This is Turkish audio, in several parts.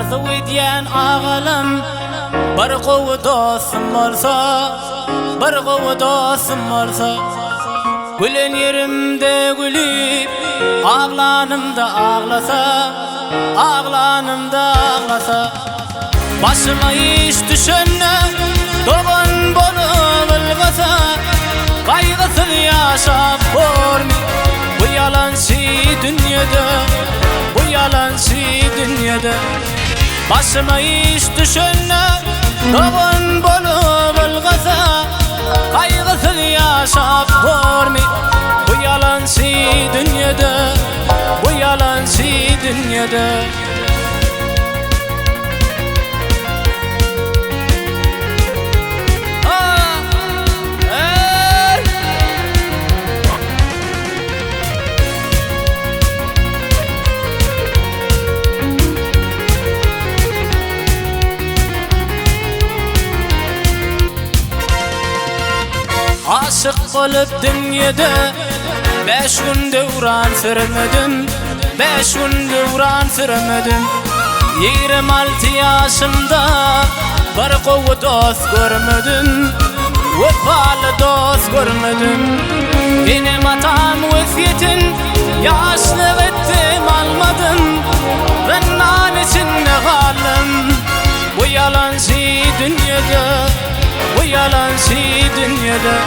arzu ediyen ağalım bir qovu dostum olsa, bir qovu dostum olsa, gülen yerimde gülüp ağlanımda ağlasa, ağlanımda ağlasa, başıma iş düşenne doğan bolup ılgasa, kaygısız yaşap görmey bu yalançı dünyada, bu yalançı dünyada. Başıma iş düşenne doğan bolup ılgasa, kaygısız yaşap görmey bu yalançı dünyada, bu yalançı dünyada. Aşık olup dünyada 5 gün devran sürmedim, 5 gün devran sürmedim. 26 yaşımda bir qovu dost görmedim, vefalı dost görmedim. Benim atam vesiyetin yaşlık ettim almadım, ben nan içinde kaldım bu yalançı dünyada, bu yalançı dünyada.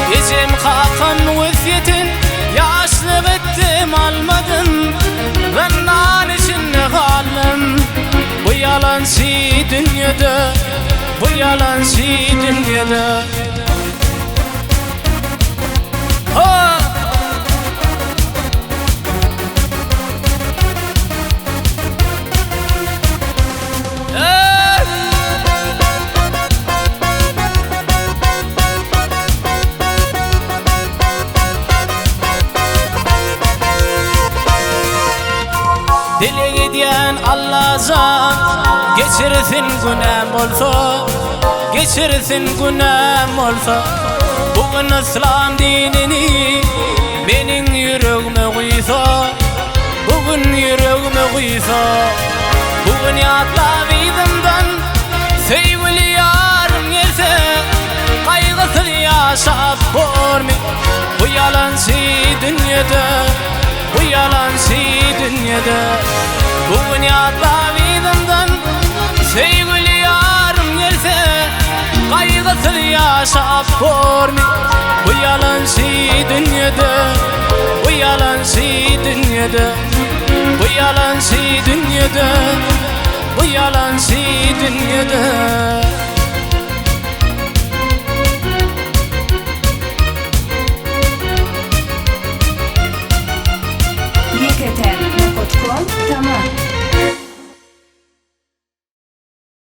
Gecem kalkan vesiyetin yaşlık ettim almadım, ben nan içinde kaldım bu yalançı dünyada, bu yalançı dünyada. Dile gidiyen Allah'a geçirsin günahım olsa, geçirsin günahım olsa. Bugün İslam dinini benim yüreğime koysa, bugün yüreğime koysa. Bugün yatla vidimden sevgili yarım gelse, kaygısız yaşap görmey bu yalançı dünyada, bu yalançı dünyada. Bugün yatla vidimden sevgili yarım gelse, kaygısız yaşap görmey bu yalançı dünyada, bu yalançı dünyada, bu yalançı dünyada, bu yalançı dünyada.